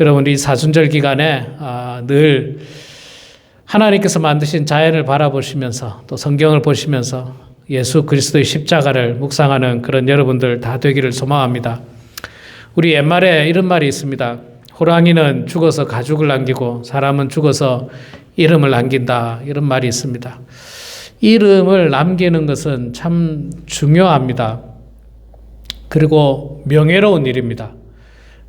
여러분, 이 사순절 기간에 늘 하나님께서 만드신 자연을 바라보시면서 또 성경을 보시면서 예수 그리스도의 십자가를 묵상하는 그런 여러분들 다 되기를 소망합니다. 우리 옛말에 이런 말이 있습니다. 호랑이는 죽어서 가죽을 남기고 사람은 죽어서 이름을 남긴다. 이런 말이 있습니다. 이름을 남기는 것은 참 중요합니다. 그리고 명예로운 일입니다.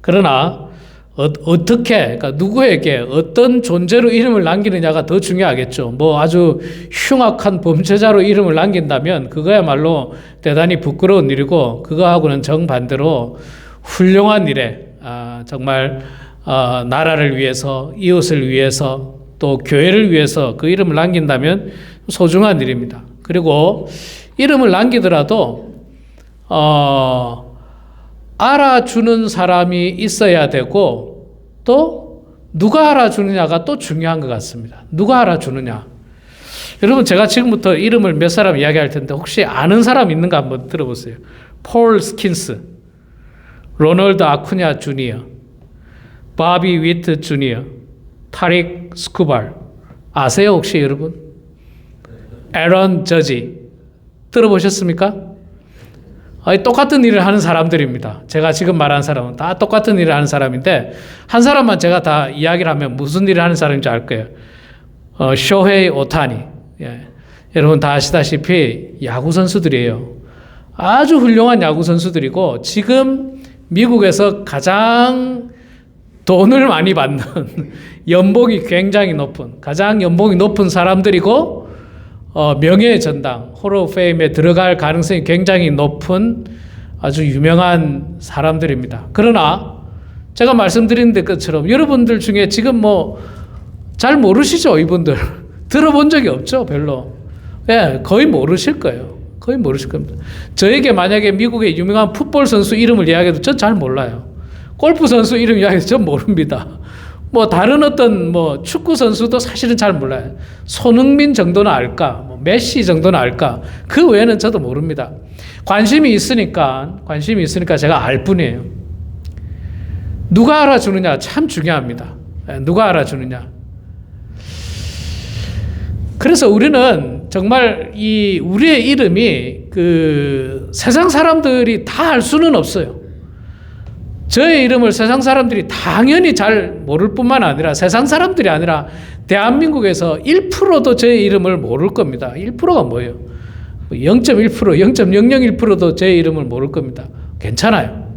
그러나 어떻게, 그러니까 누구에게 어떤 존재로 이름을 남기느냐가 더 중요하겠죠. 뭐 아주 흉악한 범죄자로 이름을 남긴다면 그거야말로 대단히 부끄러운 일이고, 그거하고는 정반대로 훌륭한 일에 정말 나라를 위해서, 이웃을 위해서, 또 교회를 위해서 그 이름을 남긴다면 소중한 일입니다. 그리고 이름을 남기더라도 알아주는 사람이 있어야 되고, 또 누가 알아주느냐가 또 중요한 것 같습니다. 누가 알아주느냐. 여러분, 제가 지금부터 이름을 몇 사람 이야기할 텐데 혹시 아는 사람 있는가 한번 들어보세요. 폴 스킨스, 로널드 아쿠냐 주니어, 바비 위트 주니어, 타릭 스쿠발. 아세요 혹시 여러분? 에런 저지 들어보셨습니까? 똑같은 일을 하는 사람들입니다. 제가 지금 말한 사람은 다 똑같은 일을 하는 사람인데, 한 사람만 제가 다 이야기를 하면 무슨 일을 하는 사람인지 알 거예요. 쇼헤이 오타니. 예. 여러분 다 아시다시피 야구 선수들이에요. 아주 훌륭한 야구 선수들이고, 지금 미국에서 가장 돈을 많이 받는 연봉이 굉장히 높은, 가장 연봉이 높은 사람들이고, 명예의 전당, 홀 오브 페임에 들어갈 가능성이 굉장히 높은 아주 유명한 사람들입니다. 그러나 제가 말씀드린 것처럼 여러분들 중에 지금 뭐 잘 모르시죠, 이분들. 들어본 적이 없죠, 별로. 예, 거의 모르실 거예요. 거의 모르실 겁니다. 저에게 만약에 미국의 유명한 풋볼 선수 이름을 이야기해도 전 잘 몰라요. 골프 선수 이름 이야기해도 전 모릅니다. 뭐 다른 어떤 뭐 축구 선수도 사실은 잘 몰라요. 손흥민 정도는 알까, 뭐 메시 정도는 알까. 그 외에는 저도 모릅니다. 관심이 있으니까 제가 알 뿐이에요. 누가 알아주느냐 참 중요합니다. 누가 알아주느냐. 그래서 우리는 정말 우리의 이름이 세상 사람들이 다 알 수는 없어요. 저의 이름을 세상 사람들이 당연히 잘 모를 뿐만 아니라, 세상 사람들이 아니라 대한민국에서 1%도 저의 이름을 모를 겁니다. 1%가 뭐예요? 0.1%, 0.001%도 제 이름을 모를 겁니다. 괜찮아요.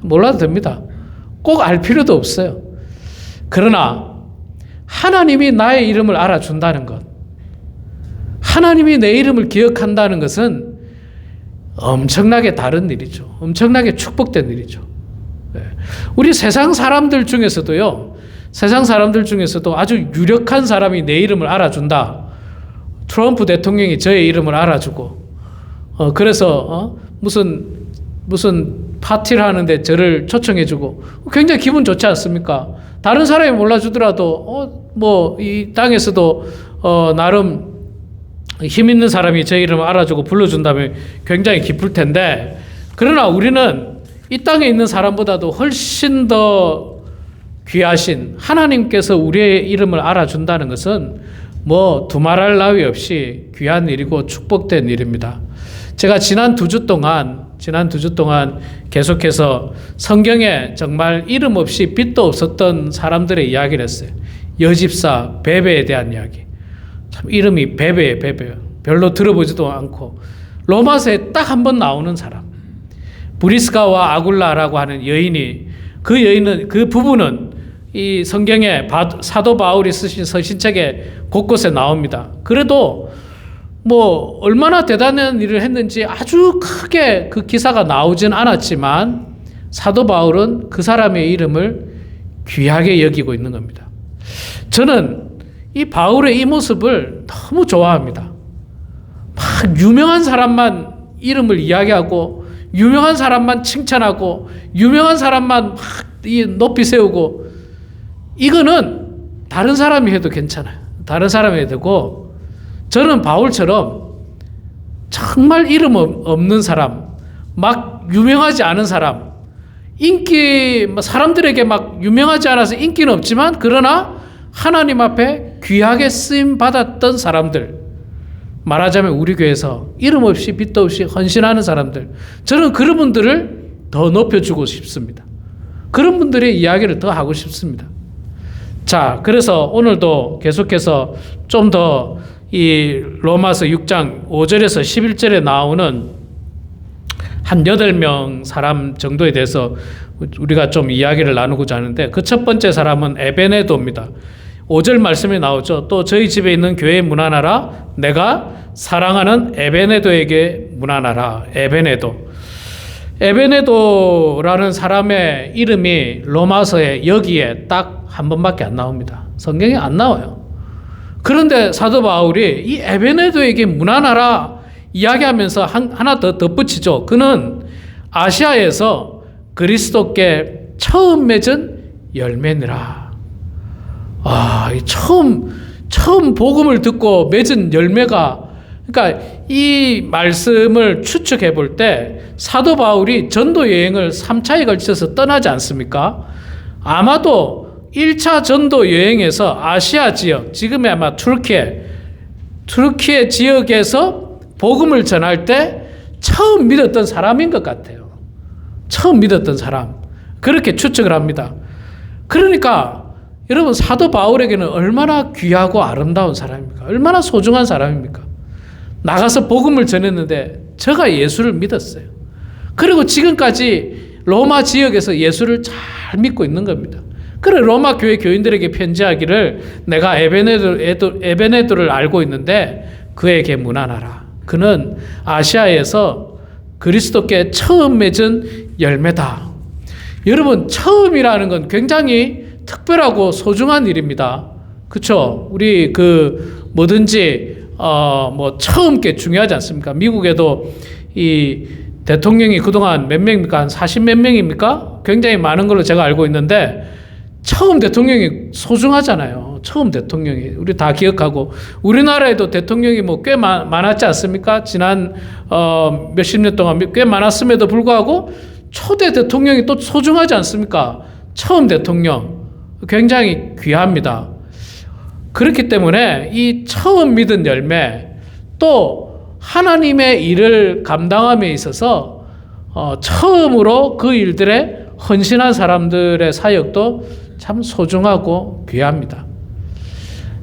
몰라도 됩니다. 꼭 알 필요도 없어요. 그러나 하나님이 나의 이름을 알아준다는 것, 하나님이 내 이름을 기억한다는 것은 엄청나게 다른 일이죠. 엄청나게 축복된 일이죠. 우리 세상 사람들 중에서도 아주 유력한 사람이 내 이름을 알아준다. 트럼프 대통령이 저의 이름을 알아주고, 그래서 무슨 파티를 하는데 저를 초청해주고 굉장히 기분 좋지 않습니까? 다른 사람이 몰라주더라도 뭐 이 땅에서도 나름 힘 있는 사람이 제 이름을 알아주고 불러준다면 굉장히 기쁠 텐데, 그러나 우리는 이 땅에 있는 사람보다도 훨씬 더 귀하신 하나님께서 우리의 이름을 알아준다는 것은 뭐 두말할 나위 없이 귀한 일이고 축복된 일입니다. 제가 지난 두 주 동안 계속해서 성경에 정말 이름 없이 빛도 없었던 사람들의 이야기를 했어요. 여집사 베베에 대한 이야기. 참 이름이 베베예요. 별로 들어보지도 않고 로마서에 딱 한 번 나오는 사람. 브리스가와 아굴라라고 하는 여인이, 그 부부는 이 성경에 사도 바울이 쓰신 서신책에 곳곳에 나옵니다. 그래도 뭐 얼마나 대단한 일을 했는지 아주 크게 그 기사가 나오진 않았지만 사도 바울은 그 사람의 이름을 귀하게 여기고 있는 겁니다. 저는 이 바울의 이 모습을 너무 좋아합니다. 막 유명한 사람만 이름을 이야기하고, 유명한 사람만 칭찬하고, 유명한 사람만 막 높이 세우고, 이거는 다른 사람이 해도 괜찮아요. 다른 사람이 해도 되고, 저는 바울처럼 정말 이름 없는 사람, 막 유명하지 않은 사람, 사람들에게 막 유명하지 않아서 인기는 없지만 그러나 하나님 앞에 귀하게 쓰임 받았던 사람들, 말하자면 우리 교회에서 이름 없이 빛도 없이 헌신하는 사람들, 저는 그런 분들을 더 높여주고 싶습니다. 그런 분들의 이야기를 더 하고 싶습니다. 자, 그래서 오늘도 계속해서 좀 더 이 로마서 6장 5절에서 11절에 나오는 한 8명 사람 정도에 대해서 우리가 좀 이야기를 나누고자 하는데, 그 첫 번째 사람은 에베네도입니다. 5절 말씀에 나오죠. 또 저희 집에 있는 교회에 문안하라. 내가 사랑하는 에베네도에게 문안하라. 에베네도라는 사람의 이름이 로마서에 여기에 딱 한 번밖에 안 나옵니다. 성경에 안 나와요. 그런데 사도 바울이 이 에베네도에게 문안하라 이야기하면서 하나 더 덧붙이죠. 그는 아시아에서 그리스도께 처음 맺은 열매니라. 처음 복음을 듣고 맺은 열매가, 그러니까 이 말씀을 추측해 볼 때 사도 바울이 전도 여행을 3차에 걸쳐서 떠나지 않습니까? 아마도 1차 전도 여행에서 아시아 지역, 지금의 아마 투르키예 지역에서 복음을 전할 때 처음 믿었던 사람인 것 같아요. 처음 믿었던 사람. 그렇게 추측을 합니다. 그러니까 여러분, 사도 바울에게는 얼마나 귀하고 아름다운 사람입니까? 얼마나 소중한 사람입니까? 나가서 복음을 전했는데 저가 예수를 믿었어요. 그리고 지금까지 로마 지역에서 예수를 잘 믿고 있는 겁니다. 그래, 로마 교회 교인들에게 편지하기를 내가 에베네도를 알고 있는데 그에게 문안하라. 그는 아시아에서 그리스도께 처음 맺은 열매다. 여러분, 처음이라는 건 굉장히 특별하고 소중한 일입니다. 그렇죠? 우리 뭐든지 처음 게 중요하지 않습니까? 미국에도 이 대통령이 그동안 몇 명입니까? 한 40몇 명입니까? 굉장히 많은 걸로 제가 알고 있는데, 처음 대통령이 소중하잖아요. 처음 대통령이. 우리 다 기억하고, 우리나라에도 대통령이 꽤 많았지 않습니까? 지난 몇십 년 동안 꽤 많았음에도 불구하고 초대 대통령이 또 소중하지 않습니까? 처음 대통령. 굉장히 귀합니다. 그렇기 때문에 이 처음 믿은 열매, 또 하나님의 일을 감당함에 있어서 처음으로 그 일들에 헌신한 사람들의 사역도 참 소중하고 귀합니다.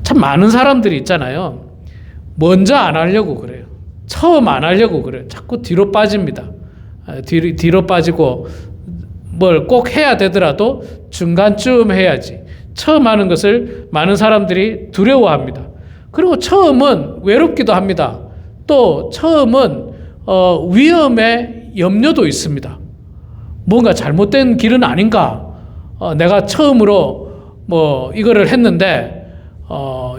참 많은 사람들이 있잖아요. 먼저 안 하려고 그래요. 처음 안 하려고 그래요. 자꾸 뒤로 빠집니다. 뒤로 빠지고 뭘 꼭 해야 되더라도 중간쯤 해야지. 처음 하는 것을 많은 사람들이 두려워합니다. 그리고 처음은 외롭기도 합니다. 또 처음은 위험의 염려도 있습니다. 뭔가 잘못된 길은 아닌가? 내가 처음으로 이거를 했는데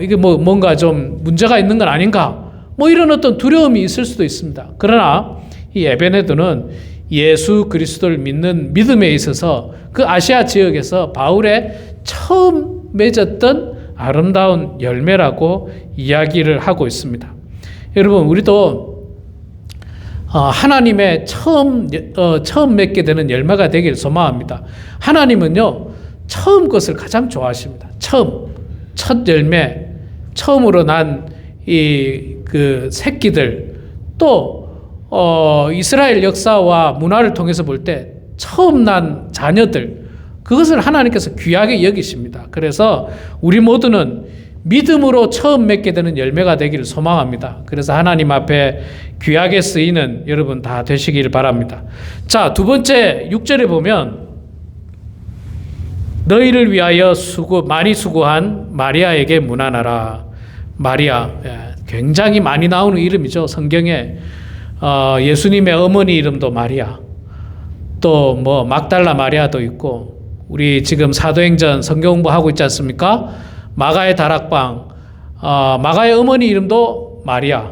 이게 뭔가 좀 문제가 있는 건 아닌가? 이런 어떤 두려움이 있을 수도 있습니다. 그러나 이 에베네도는 예수 그리스도를 믿는 믿음에 있어서 그 아시아 지역에서 바울의 처음 맺었던 아름다운 열매라고 이야기를 하고 있습니다. 여러분, 우리도 하나님의 처음 맺게 되는 열매가 되길 소망합니다. 하나님은요, 처음 것을 가장 좋아하십니다. 첫 열매, 처음으로 난 그 새끼들, 또 이스라엘 역사와 문화를 통해서 볼 때 처음 난 자녀들, 그것을 하나님께서 귀하게 여기십니다. 그래서 우리 모두는 믿음으로 처음 맺게 되는 열매가 되기를 소망합니다. 그래서 하나님 앞에 귀하게 쓰이는 여러분 다 되시길 바랍니다. 자, 두 번째 6절에 보면 너희를 위하여 많이 수고한 마리아에게 문안하라. 마리아, 굉장히 많이 나오는 이름이죠. 성경에 예수님의 어머니 이름도 마리아, 또 막달라 마리아도 있고, 우리 지금 사도행전 성경 공부하고 있지 않습니까? 마가의 다락방, 마가의 어머니 이름도 마리아.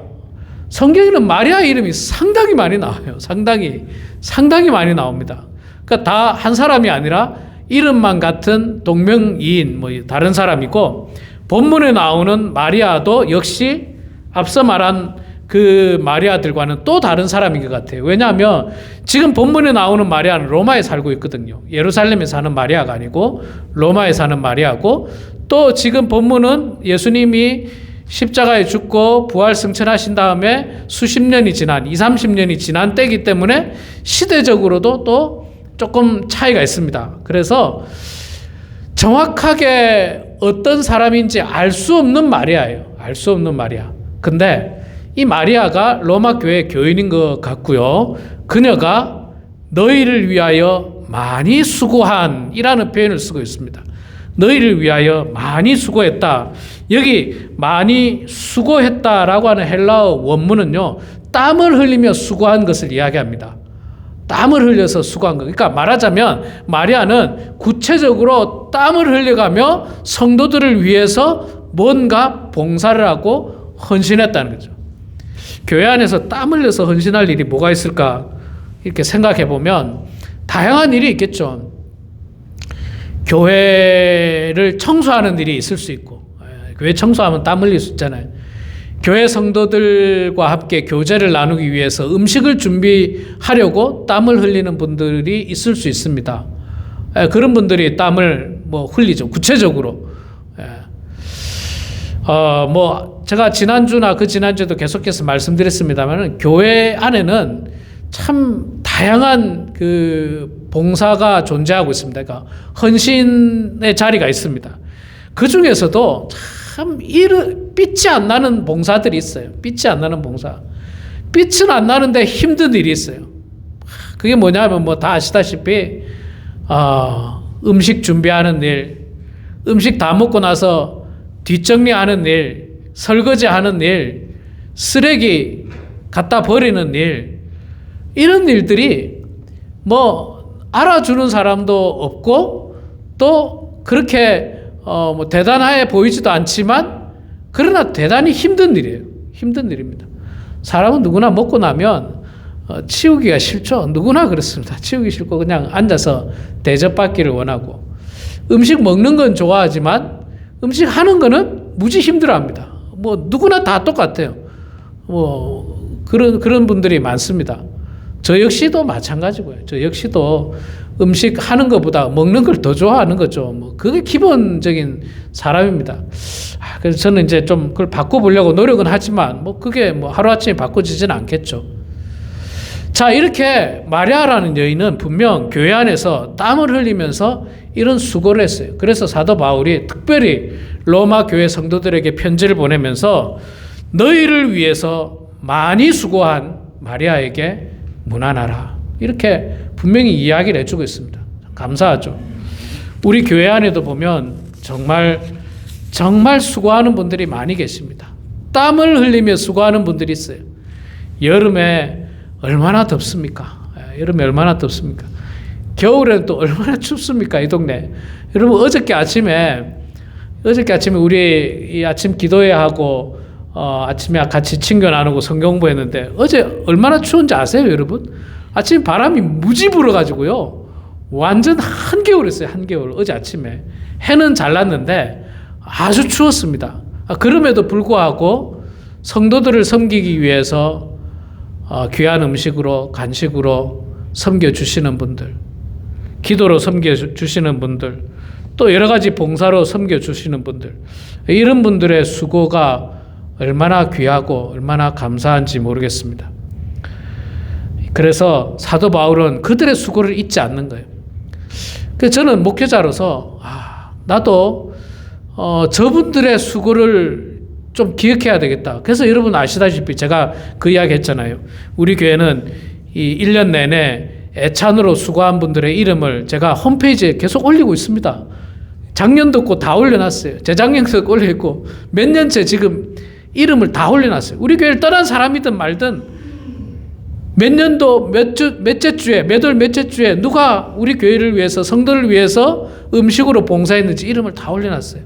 성경에는 마리아 이름이 상당히 많이 나와요. 상당히 많이 나옵니다. 그러니까 다 한 사람이 아니라 이름만 같은 동명이인 다른 사람이고, 본문에 나오는 마리아도 역시 앞서 말한 그 마리아들과는 또 다른 사람인 것 같아요. 왜냐하면 지금 본문에 나오는 마리아는 로마에 살고 있거든요. 예루살렘에 사는 마리아가 아니고 로마에 사는 마리아고, 또 지금 본문은 예수님이 십자가에 죽고 부활 승천하신 다음에 수십 년이 지난 20, 30년이 지난 때이기 때문에 시대적으로도 또 조금 차이가 있습니다. 그래서 정확하게 어떤 사람인지 알 수 없는 마리아예요. 알 수 없는 마리아. 근데 이 마리아가 로마 교회 교인인 것 같고요. 그녀가 너희를 위하여 많이 수고한 이라는 표현을 쓰고 있습니다. 너희를 위하여 많이 수고했다. 여기 많이 수고했다라고 하는 헬라어 원문은요, 땀을 흘리며 수고한 것을 이야기합니다. 땀을 흘려서 수고한 것. 그러니까 말하자면 마리아는 구체적으로 땀을 흘려가며 성도들을 위해서 뭔가 봉사를 하고 헌신했다는 거죠. 교회 안에서 땀 흘려서 헌신할 일이 뭐가 있을까? 이렇게 생각해 보면 다양한 일이 있겠죠. 교회를 청소하는 일이 있을 수 있고, 교회 청소하면 땀 흘릴 수 있잖아요. 교회 성도들과 함께 교제를 나누기 위해서 음식을 준비하려고 땀을 흘리는 분들이 있을 수 있습니다. 그런 분들이 땀을 흘리죠. 구체적으로. 제가 지난주나 그 지난주에도 계속해서 말씀드렸습니다만, 교회 안에는 참 다양한 그 봉사가 존재하고 있습니다. 그러니까 헌신의 자리가 있습니다. 그 중에서도 참 빛이 안 나는 봉사들이 있어요. 빛이 안 나는 봉사. 빛은 안 나는데 힘든 일이 있어요. 그게 뭐냐면 다 아시다시피 음식 준비하는 일, 음식 다 먹고 나서 뒷정리하는 일, 설거지하는 일, 쓰레기 갖다 버리는 일, 이런 일들이 알아주는 사람도 없고 또 그렇게 대단해 보이지도 않지만 그러나 대단히 힘든 일이에요. 힘든 일입니다. 사람은 누구나 먹고 나면 치우기가 싫죠. 누구나 그렇습니다. 치우기 싫고 그냥 앉아서 대접받기를 원하고, 음식 먹는 건 좋아하지만 음식 하는 거는 무지 힘들어합니다. 누구나 다 똑같아요. 그런 분들이 많습니다. 저 역시도 마찬가지고요. 저 역시도 음식 하는 것보다 먹는 걸 더 좋아하는 거죠. 그게 기본적인 사람입니다. 그래서 저는 이제 좀 그걸 바꿔보려고 노력은 하지만 그게 하루아침에 바꿔지지는 않겠죠. 자, 이렇게 마리아라는 여인은 분명 교회 안에서 땀을 흘리면서 이런 수고를 했어요. 그래서 사도 바울이 특별히 로마 교회 성도들에게 편지를 보내면서 너희를 위해서 많이 수고한 마리아에게 문안하라, 이렇게 분명히 이야기를 해주고 있습니다. 감사하죠. 우리 교회 안에도 보면 정말 수고하는 분들이 많이 계십니다. 땀을 흘리며 수고하는 분들이 있어요. 여름에 얼마나 덥습니까? 여름에 얼마나 덥습니까? 겨울에는 또 얼마나 춥습니까? 이 동네. 여러분, 어저께 아침에 우리 이 아침 기도회 하고 아침에 같이 친교 나누고 성경 공부했는데 어제 얼마나 추운지 아세요, 여러분? 아침 바람이 무지 불어가지고요, 완전 한겨울이었어요. 한겨울. 어제 아침에 해는 잘 났는데 아주 추웠습니다. 그럼에도 불구하고 성도들을 섬기기 위해서 귀한 음식으로, 간식으로 섬겨주시는 분들, 기도로 섬겨주시는 분들, 또 여러 가지 봉사로 섬겨주시는 분들, 이런 분들의 수고가 얼마나 귀하고 얼마나 감사한지 모르겠습니다. 그래서 사도 바울은 그들의 수고를 잊지 않는 거예요. 그래서 저는 목회자로서 나도 저분들의 수고를 좀 기억해야 되겠다. 그래서 여러분 아시다시피 제가 그 이야기 했잖아요. 우리 교회는 이 1년 내내 애찬으로 수고한 분들의 이름을 제가 홈페이지에 계속 올리고 있습니다. 작년도 거 다 올려놨어요. 재작년도 올려있고 몇 년째 지금 이름을 다 올려놨어요. 우리 교회를 떠난 사람이든 말든 몇 년도 몇째 주에, 몇 월 몇째 주에 누가 우리 교회를 위해서, 성도를 위해서 음식으로 봉사했는지 이름을 다 올려놨어요.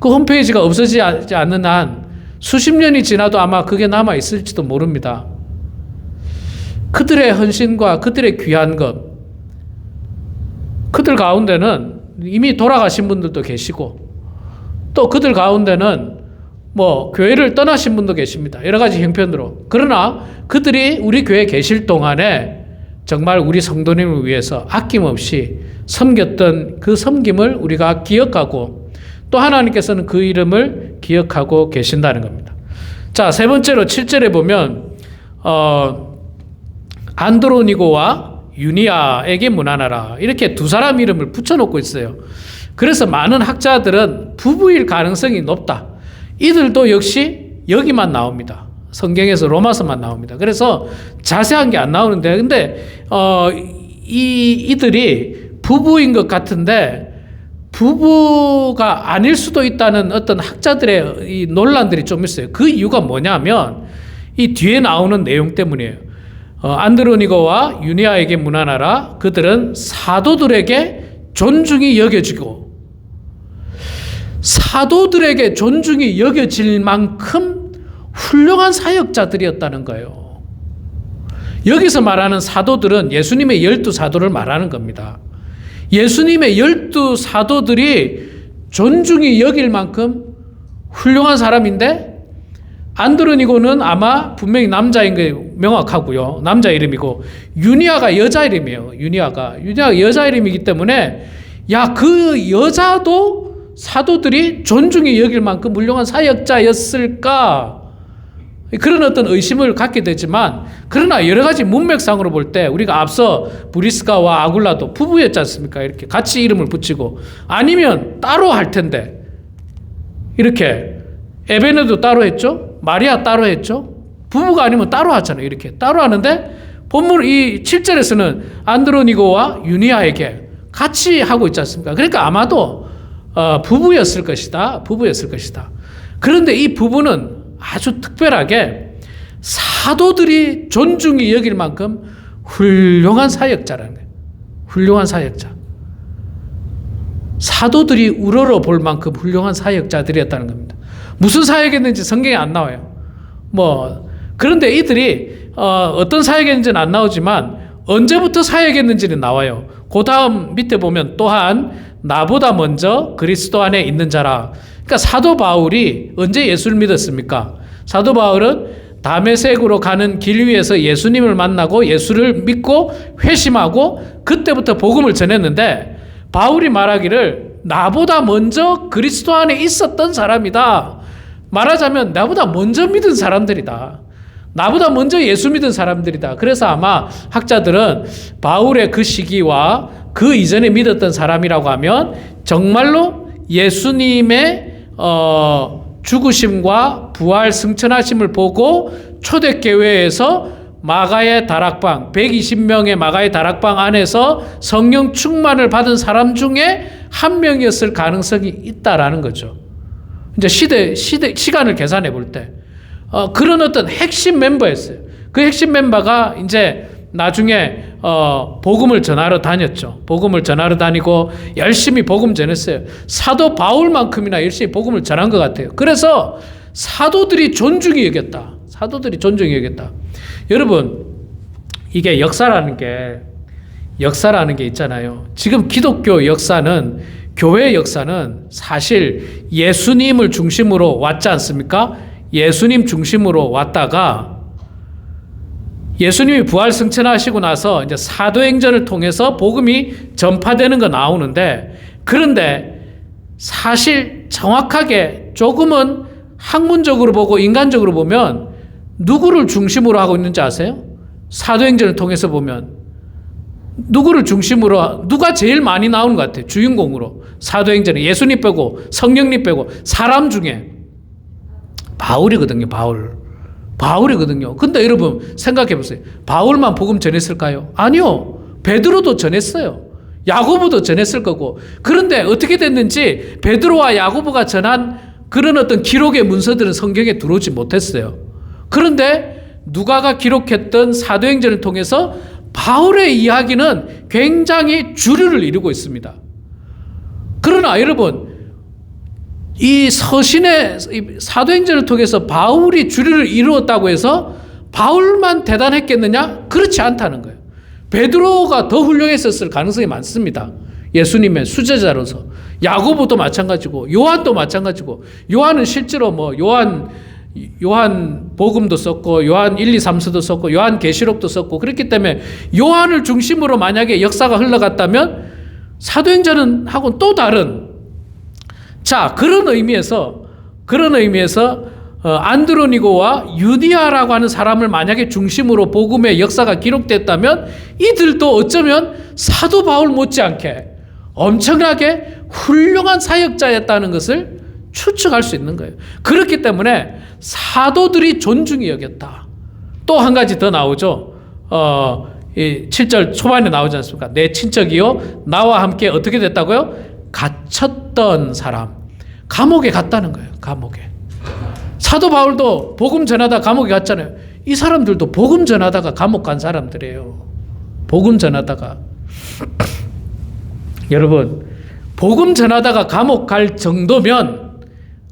그 홈페이지가 없어지지 않는 한 수십 년이 지나도 아마 그게 남아있을지도 모릅니다. 그들의 헌신과 그들의 귀한 것, 그들 가운데는 이미 돌아가신 분들도 계시고, 또 그들 가운데는 뭐 교회를 떠나신 분도 계십니다. 여러 가지 형편으로. 그러나 그들이 우리 교회에 계실 동안에 정말 우리 성도님을 위해서 아낌없이 섬겼던 그 섬김을 우리가 기억하고 또 하나님께서는 그 이름을 기억하고 계신다는 겁니다. 자, 세 번째로 7절에 보면 안드로니고와 유니아에게 문안하라 이렇게 두 사람 이름을 붙여놓고 있어요. 그래서 많은 학자들은 부부일 가능성이 높다. 이들도 역시 여기만 나옵니다. 성경에서 로마서만 나옵니다. 그래서 자세한 게 안 나오는데, 근데 이들이 부부인 것 같은데 부부가 아닐 수도 있다는 어떤 학자들의 이 논란들이 좀 있어요. 그 이유가 뭐냐면 이 뒤에 나오는 내용 때문이에요. 안드로니고와 유니아에게 문안하라. 그들은 사도들에게 존중이 여겨지고 사도들에게 존중이 여겨질 만큼 훌륭한 사역자들이었다는 거예요. 여기서 말하는 사도들은 예수님의 12사도를 말하는 겁니다. 예수님의 12사도들이 존중이 여길 만큼 훌륭한 사람인데 안드로니고는 아마 분명히 남자인 게 명확하고요. 남자 이름이고 유니아가 여자 이름이에요. 유니아가 여자 이름이기 때문에 야, 그 여자도 사도들이 존중이 여길 만큼 훌륭한 사역자였을까? 그런 어떤 의심을 갖게 되지만 그러나 여러 가지 문맥상으로 볼 때 우리가 앞서 브리스가와 아굴라도 부부였지 않습니까? 이렇게 같이 이름을 붙이고 아니면 따로 할 텐데 이렇게 에베네도 따로 했죠? 마리아 따로 했죠? 부부가 아니면 따로 하잖아요. 이렇게 따로 하는데 본문 이 7절에서는 안드로니고와 유니아에게 같이 하고 있지 않습니까? 그러니까 아마도 부부였을 것이다. 부부였을 것이다. 그런데 이 부부는 아주 특별하게 사도들이 존중이 여길 만큼 훌륭한 사역자라는 거예요. 훌륭한 사역자. 사도들이 우러러 볼 만큼 훌륭한 사역자들이었다는 겁니다. 무슨 사역했는지 성경에 안 나와요. 그런데 이들이 어떤 사역했는지는 안 나오지만 언제부터 사역했는지는 나와요. 그 다음 밑에 보면 또한 나보다 먼저 그리스도 안에 있는 자라. 그러니까 사도 바울이 언제 예수를 믿었습니까? 사도 바울은 다메섹으로 가는 길 위에서 예수님을 만나고 예수를 믿고 회심하고 그때부터 복음을 전했는데 바울이 말하기를 나보다 먼저 그리스도 안에 있었던 사람이다. 말하자면 나보다 먼저 믿은 사람들이다. 나보다 먼저 예수 믿은 사람들이다. 그래서 아마 학자들은 바울의 그 시기와 그 이전에 믿었던 사람이라고 하면 정말로 예수님의 죽으심과 부활 승천하심을 보고 초대교회에서 마가의 다락방 120명의 마가의 다락방 안에서 성령 충만을 받은 사람 중에 한 명이었을 가능성이 있다라는 거죠. 이제 시간을 계산해 볼 때 그런 어떤 핵심 멤버였어요. 그 핵심 멤버가 이제 나중에 복음을 전하러 다녔죠. 복음을 전하러 다니고 열심히 복음 전했어요. 사도 바울만큼이나 열심히 복음을 전한 것 같아요. 그래서 사도들이 존중이 여겼다. 사도들이 존중이 여겼다. 여러분, 이게 역사라는 게 있잖아요. 지금 기독교 역사는, 교회 역사는 사실 예수님을 중심으로 왔지 않습니까? 예수님 중심으로 왔다가 예수님이 부활 승천하시고 나서 이제 사도행전을 통해서 복음이 전파되는 거 나오는데, 그런데 사실 정확하게 조금은 학문적으로 보고 인간적으로 보면 누구를 중심으로 하고 있는지 아세요? 사도행전을 통해서 보면 누구를 중심으로, 누가 제일 많이 나오는 것 같아요? 주인공으로. 사도행전에 예수님 빼고 성령님 빼고 사람 중에 바울이거든요. 바울이거든요. 근데 여러분 생각해 보세요. 바울만 복음 전했을까요? 아니요. 베드로도 전했어요. 야고보도 전했을 거고. 그런데 어떻게 됐는지 베드로와 야고보가 전한 그런 어떤 기록의 문서들은 성경에 들어오지 못했어요. 그런데 누가가 기록했던 사도행전을 통해서 바울의 이야기는 굉장히 주류를 이루고 있습니다. 그러나 여러분, 이 서신의 사도행전을 통해서 바울이 주류를 이루었다고 해서 바울만 대단했겠느냐? 그렇지 않다는 거예요. 베드로가 더 훌륭했었을 가능성이 많습니다. 예수님의 수제자로서. 야고보도 마찬가지고 요한도 마찬가지고 요한은 실제로 뭐 요한 복음도 썼고 요한 1, 2, 3서도 썼고 요한 계시록도 썼고 그렇기 때문에 요한을 중심으로 만약에 역사가 흘러갔다면 사도행전은 하고는 또 다른 자 그런 의미에서 안드로니고와 유디아라고 하는 사람을 만약에 중심으로 복음의 역사가 기록됐다면 이들도 어쩌면 사도 바울 못지않게 엄청나게 훌륭한 사역자였다는 것을 추측할 수 있는 거예요. 그렇기 때문에 사도들이 존중이 여겼다. 또 한 가지 더 나오죠. 이 7절 초반에 나오지 않습니까? 내 친척이요 나와 함께 어떻게 됐다고요? 갇혔던 사람. 감옥에 갔다는 거예요. 감옥에. 사도 바울도 복음 전하다 감옥에 갔잖아요. 이 사람들도 복음 전하다가 감옥 간 사람들이에요. 복음 전하다가. 여러분, 복음 전하다가 감옥 갈 정도면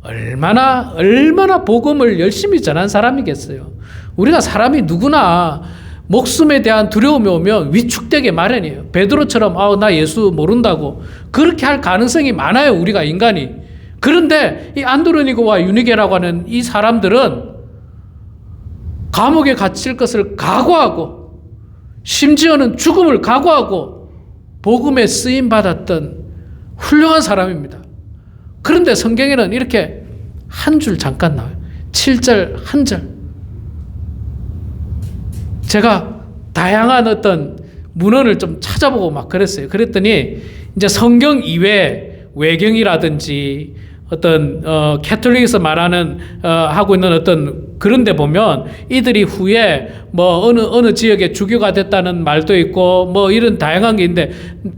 얼마나 복음을 열심히 전한 사람이겠어요. 우리가 사람이 누구나 목숨에 대한 두려움이 오면 위축되게 마련이에요. 베드로처럼 나 예수 모른다고 그렇게 할 가능성이 많아요. 우리가 인간이. 그런데 이 안드로니고와 유니게라고 하는 이 사람들은 감옥에 갇힐 것을 각오하고 심지어는 죽음을 각오하고 복음에 쓰임받았던 훌륭한 사람입니다. 그런데 성경에는 이렇게 한 줄 잠깐 나와요. 7절 한 절. 제가 다양한 어떤 문헌을 좀 찾아보고 막 그랬어요. 그랬더니 이제 성경 이외에 외경이라든지 어떤 캐톨릭에서 말하는 하고 있는 어떤 그런 데 보면 이들이 후에 뭐 어느 지역에 주교가 됐다는 말도 있고 뭐 이런 다양한 게 있는데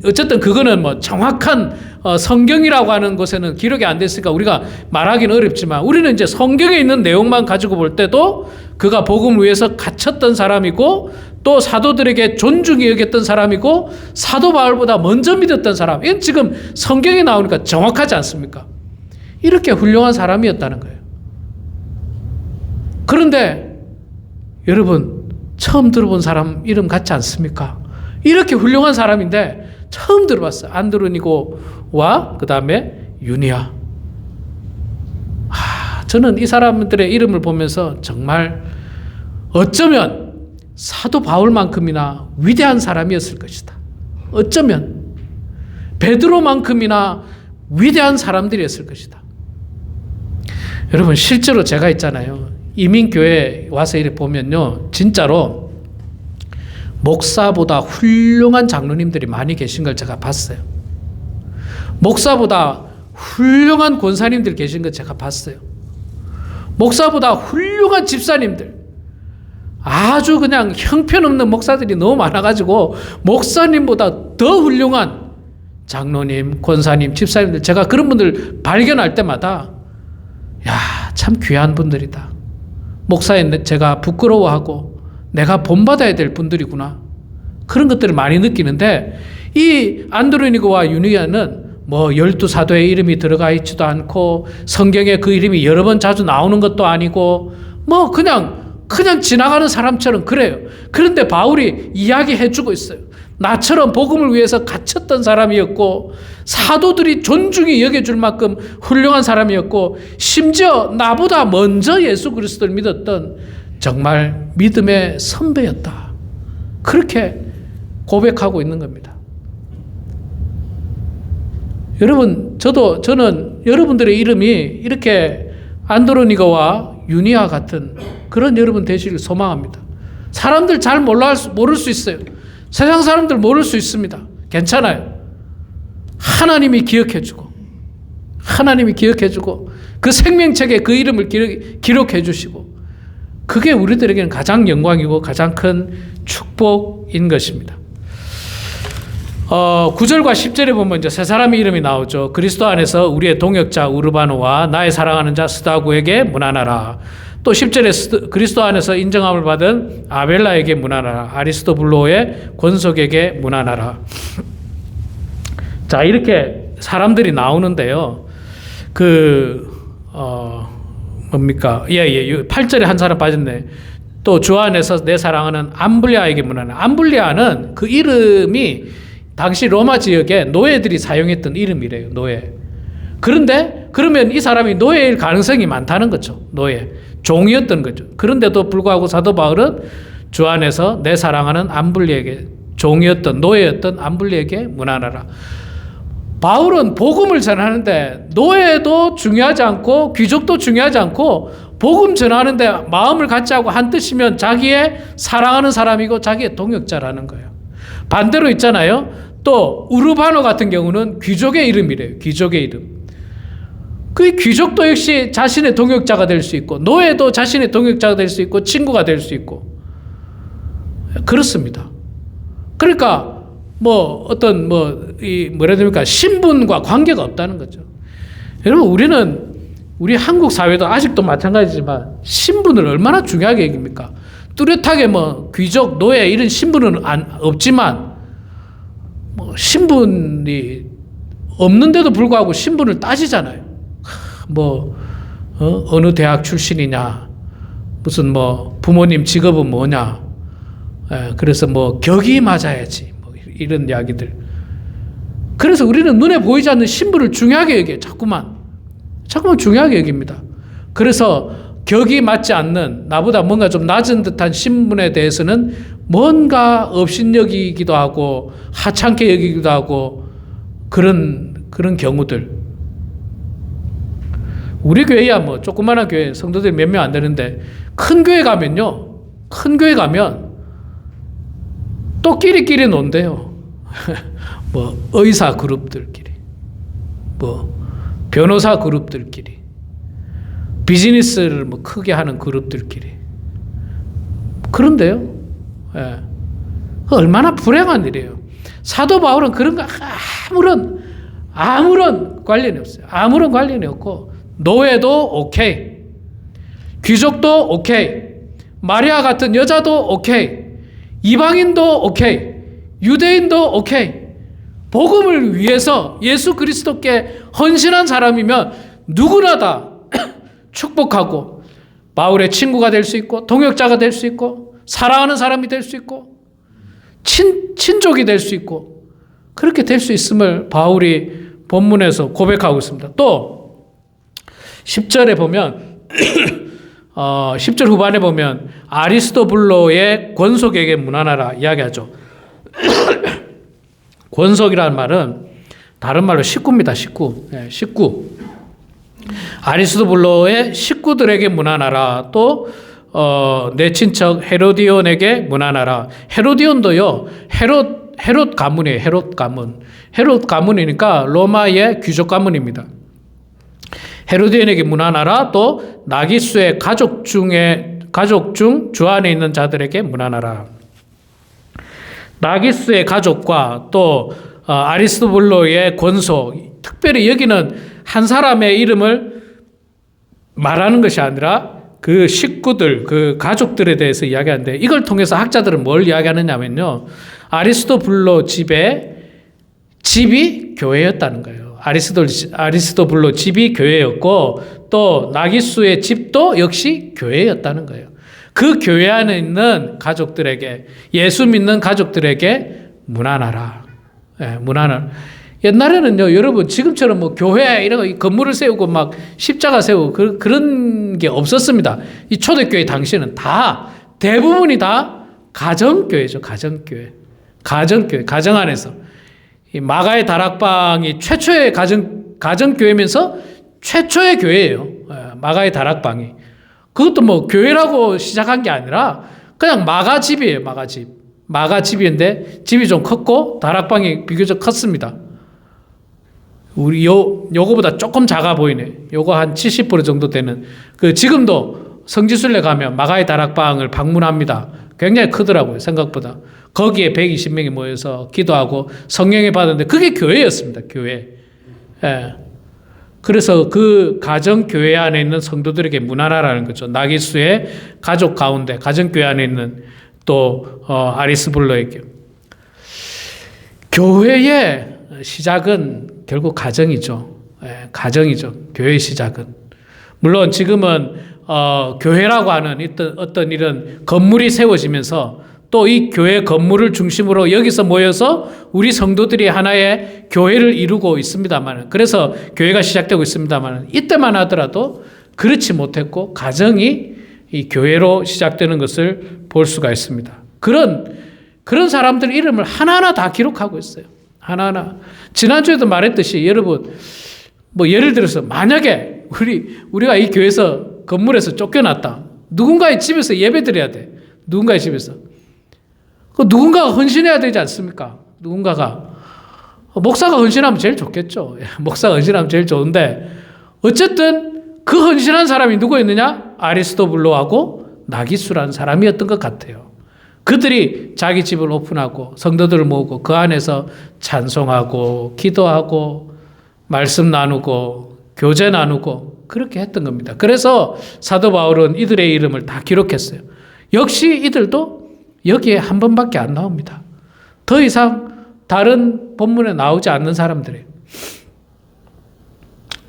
어쨌든 그거는 뭐 정확한 성경이라고 하는 곳에는 기록이 안 됐으니까 우리가 말하기는 어렵지만 우리는 이제 성경에 있는 내용만 가지고 볼 때도 그가 복음을 위해서 갇혔던 사람이고 또 사도들에게 존중이 여겼던 사람이고 사도 바울보다 먼저 믿었던 사람. 이건 지금 성경에 나오니까 정확하지 않습니까? 이렇게 훌륭한 사람이었다는 거예요. 그런데 여러분 처음 들어본 사람 이름 같지 않습니까? 이렇게 훌륭한 사람인데 처음 들어봤어요. 안드로니고와 그 다음에 유니아. 저는 이 사람들의 이름을 보면서 정말 어쩌면 사도 바울만큼이나 위대한 사람이었을 것이다. 어쩌면 베드로만큼이나 위대한 사람들이었을 것이다. 여러분 실제로 제가 있잖아요. 이민교회 와서 이렇게 보면요. 진짜로 목사보다 훌륭한 장로님들이 많이 계신 걸 제가 봤어요. 목사보다 훌륭한 권사님들 계신 걸 제가 봤어요. 목사보다 훌륭한 집사님들, 아주 그냥 형편없는 목사들이 너무 많아가지고 목사님보다 더 훌륭한 장로님, 권사님, 집사님들, 제가 그런 분들 발견할 때마다 참 귀한 분들이다. 목사인 제가 부끄러워하고 내가 본받아야 될 분들이구나. 그런 것들을 많이 느끼는데 이 안드로니고와 유니아는 뭐 12사도의 이름이 들어가 있지도 않고 성경에 그 이름이 여러 번 자주 나오는 것도 아니고 뭐 그냥 지나가는 사람처럼 그래요. 그런데 바울이 이야기해주고 있어요. 나처럼 복음을 위해서 갇혔던 사람이었고 사도들이 존중이 여겨줄 만큼 훌륭한 사람이었고 심지어 나보다 먼저 예수 그리스도를 믿었던 정말 믿음의 선배였다. 그렇게 고백하고 있는 겁니다. 여러분, 저는 여러분들의 이름이 이렇게 안드로니가와 유니아 같은 그런 여러분 되시길 소망합니다. 사람들 잘 모를 수 있어요. 세상 사람들 모를 수 있습니다. 괜찮아요. 하나님이 기억해주고 그 생명책에 그 이름을 기록해주시고 그게 우리들에게는 가장 영광이고 가장 큰 축복인 것입니다. 9절과 10절에 보면 이제 세 사람의 이름이 나오죠. 그리스도 안에서 우리의 동역자 우르바노와 나의 사랑하는 자 스다구에게 문안하라. 또 10절에 그리스도 안에서 인정함을 받은 아벨라에게 문안하라. 아리스토블로의 권속에게 문안하라. 자, 이렇게 사람들이 나오는데요. 뭡니까? 8절에 한 사람 빠졌네. 또 주 안에서 내 사랑하는 암블리아에게 문안하라. 암블리아는 그 이름이 당시 로마 지역에 노예들이 사용했던 이름이래요. 노예. 그런데 그러면 이 사람이 노예일 가능성이 많다는 거죠. 노예. 종이었던 거죠. 그런데도 불구하고 사도 바울은 주 안에서 내 사랑하는 암블리에게, 종이었던 노예였던 암블리에게 문안하라. 바울은 복음을 전하는데 노예도 중요하지 않고 귀족도 중요하지 않고 복음 전하는데 마음을 같이 하고 한 뜻이면 자기의 사랑하는 사람이고 자기의 동역자라는 거예요. 반대로 있잖아요. 또 우르바노 같은 경우는 귀족의 이름이래요. 귀족의 이름. 그 귀족도 역시 자신의 동역자가 될 수 있고 노예도 자신의 동역자가 될 수 있고 친구가 될 수 있고 그렇습니다. 그러니까 뭐 어떤 뭐라 됩니까? 신분과 관계가 없다는 거죠. 여러분 우리 한국 사회도 아직도 마찬가지지만 신분을 얼마나 중요하게 여깁니까? 뚜렷하게 뭐 귀족, 노예 이런 신분은 없지만 뭐 신분이 없는데도 불구하고 신분을 따지잖아요. 어느 대학 출신이냐, 무슨 뭐 부모님 직업은 뭐냐, 그래서 뭐 격이 맞아야지, 뭐 이런 이야기들. 그래서 우리는 눈에 보이지 않는 신분을 중요하게 여겨요. 자꾸만 중요하게 여깁니다. 그래서 격이 맞지 않는 나보다 뭔가 좀 낮은 듯한 신분에 대해서는 뭔가 업신여기기도 하고 하찮게 여기기도 하고 그런 경우들. 우리 교회야 뭐 조그마한 교회 성도들이 몇 명 안 되는데 큰 교회 가면요. 큰 교회 가면 또 끼리끼리 논대요. 뭐 의사 그룹들끼리, 뭐 변호사 그룹들끼리, 비즈니스를 뭐 크게 하는 그룹들끼리. 그런데요. 예. 얼마나 불행한 일이에요. 사도 바울은 그런 거 아무런 관련이 없어요. 아무런 관련이 없고 노예도 오케이, 귀족도 오케이, 마리아 같은 여자도 오케이, 이방인도 오케이, 유대인도 오케이. 복음을 위해서 예수 그리스도께 헌신한 사람이면 누구나 다 축복하고 바울의 친구가 될 수 있고 동역자가 될 수 있고 사랑하는 사람이 될 수 있고 친족이 될 수 있고 그렇게 될 수 있음을 바울이 본문에서 고백하고 있습니다. 또 10절에 보면 10절 후반에 보면 아리스토블로의 권속에게 문안하라 이야기하죠. 권속이라는 말은 다른 말로 식구입니다. 식구. 아리스토블로의 식구들에게 문안하라. 또 내 친척 헤로디온에게 문안하라. 헤로디온도요. 헤롯 가문이에요. 헤롯 가문이니까 로마의 귀족 가문입니다. 헤로디온에게 문안하라. 또 나기수의 가족 중 주 안에 있는 자들에게 문안하라. 나기수의 가족과 또 아리스토블로의 권속, 특별히 여기는 한 사람의 이름을 말하는 것이 아니라 그 식구들, 그 가족들에 대해서 이야기하는데 이걸 통해서 학자들은 뭘 이야기하느냐면요. 아리스토블로 집이 교회였다는 거예요. 아리스토블로 집이 교회였고 또 나기수의 집도 역시 교회였다는 거예요. 그 교회 안에 있는 가족들에게, 예수 믿는 가족들에게 문안하라. 문안을. 옛날에는요, 여러분, 지금처럼 뭐 교회 이런 거 건물을 세우고 막 십자가 세우고 그런 게 없었습니다. 이 초대교회 당시에는 대부분이 다 가정교회죠. 가정교회. 가정 안에서. 이 마가의 다락방이 최초의 가정교회면서 최초의 교회예요. 마가의 다락방이. 그것도 뭐 교회라고 시작한 게 아니라 그냥 마가집이에요. 마가집인데 집이 좀 컸고 다락방이 비교적 컸습니다. 우리 요거보다 조금 작아 보이네. 요거 한 70% 정도 되는. 지금도 성지순례 가면 마가의 다락방을 방문합니다. 굉장히 크더라고요. 생각보다. 거기에 120명이 모여서 기도하고 성령을 받았는데 그게 교회였습니다. 교회. 예. 그래서 그 가정교회 안에 있는 성도들에게 문안하라는 거죠. 나기수의 가족 가운데 가정교회 안에 있는 또 아리스블로에게. 교회의 시작은 결국 가정이죠. 예, 가정이죠. 교회의 시작은. 물론 지금은 교회라고 하는 어떤 이런 건물이 세워지면서 또 이 교회 건물을 중심으로 여기서 모여서 우리 성도들이 하나의 교회를 이루고 있습니다만, 그래서 교회가 시작되고 있습니다만, 이때만 하더라도 그렇지 못했고 가정이 이 교회로 시작되는 것을 볼 수가 있습니다. 그런 사람들 이름을 하나하나 다 기록하고 있어요. 하나하나. 지난주에도 말했듯이 여러분, 뭐 예를 들어서 만약에 우리가 이 교회에서 건물에서 쫓겨났다. 누군가의 집에서 예배 드려야 돼. 누군가의 집에서. 누군가가 헌신해야 되지 않습니까? 누군가가. 목사가 헌신하면 제일 좋겠죠. 목사가 헌신하면 제일 좋은데, 어쨌든 그 헌신한 사람이 누구였느냐? 아리스토블로하고 나기수라는 사람이었던 것 같아요. 그들이 자기 집을 오픈하고 성도들을 모으고 그 안에서 찬송하고 기도하고 말씀 나누고 교제 나누고 그렇게 했던 겁니다. 그래서 사도 바울은 이들의 이름을 다 기록했어요. 역시 이들도 여기에 한 번밖에 안 나옵니다. 더 이상 다른 본문에 나오지 않는 사람들이에요.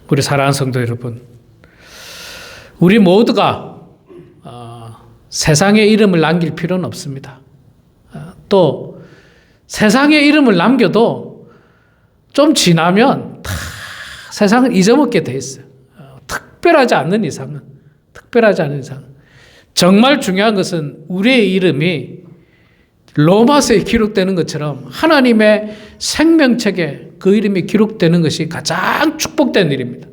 우리 사랑하는 성도 여러분, 우리 모두가 세상에 이름을 남길 필요는 없습니다. 또 세상에 이름을 남겨도 좀 지나면 다 세상을 잊어먹게 돼 있어요. 특별하지 않는 이상은. 정말 중요한 것은 우리의 이름이 로마서에 기록되는 것처럼 하나님의 생명책에 그 이름이 기록되는 것이 가장 축복된 일입니다.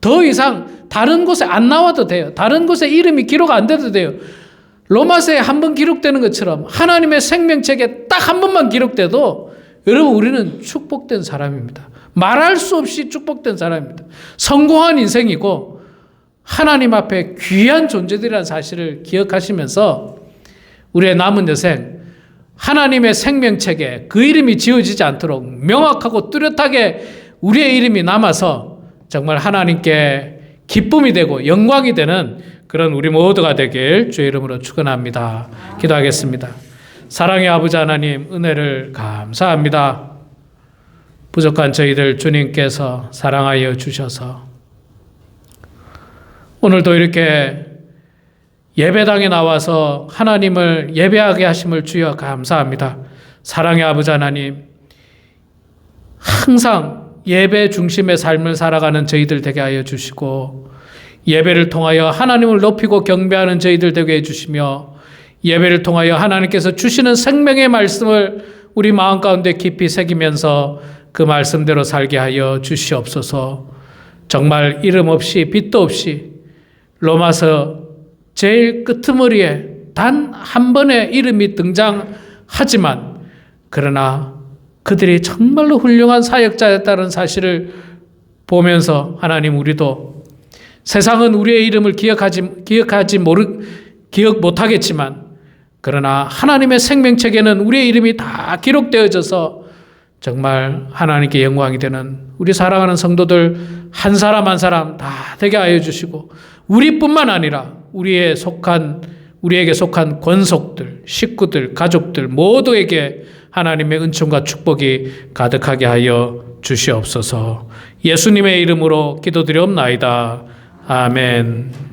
더 이상 다른 곳에 안 나와도 돼요. 다른 곳에 이름이 기록 안 돼도 돼요. 로마서에 한 번 기록되는 것처럼 하나님의 생명책에 딱 한 번만 기록돼도 여러분 우리는 축복된 사람입니다. 말할 수 없이 축복된 사람입니다. 성공한 인생이고 하나님 앞에 귀한 존재들이라는 사실을 기억하시면서 우리의 남은 여생 하나님의 생명책에 그 이름이 지워지지 않도록 명확하고 뚜렷하게 우리의 이름이 남아서 정말 하나님께 기쁨이 되고 영광이 되는 그런 우리 모두가 되길 주의 이름으로 축원합니다. 기도하겠습니다. 사랑의 아버지 하나님, 은혜를 감사합니다. 부족한 저희들 주님께서 사랑하여 주셔서 오늘도 이렇게 예배당에 나와서 하나님을 예배하게 하심을 주여 감사합니다. 사랑의 아버지 하나님, 항상 예배 중심의 삶을 살아가는 저희들 되게 하여 주시고 예배를 통하여 하나님을 높이고 경배하는 저희들 되게 해주시며 예배를 통하여 하나님께서 주시는 생명의 말씀을 우리 마음 가운데 깊이 새기면서 그 말씀대로 살게 하여 주시옵소서. 정말 이름 없이 빛도 없이 로마서 제일 끄트머리에 단 한 번의 이름이 등장하지만 그러나 그들이 정말로 훌륭한 사역자였다는 사실을 보면서 하나님 우리도 세상은 우리의 이름을 기억 못하겠지만 그러나 하나님의 생명책에는 우리의 이름이 다 기록되어져서 정말 하나님께 영광이 되는 우리 사랑하는 성도들 한 사람 한 사람 다 되게 하여 주시고 우리뿐만 아니라 우리에게 속한 권속들, 식구들, 가족들 모두에게 하나님의 은총과 축복이 가득하게 하여 주시옵소서. 예수님의 이름으로 기도드리옵나이다. 아멘.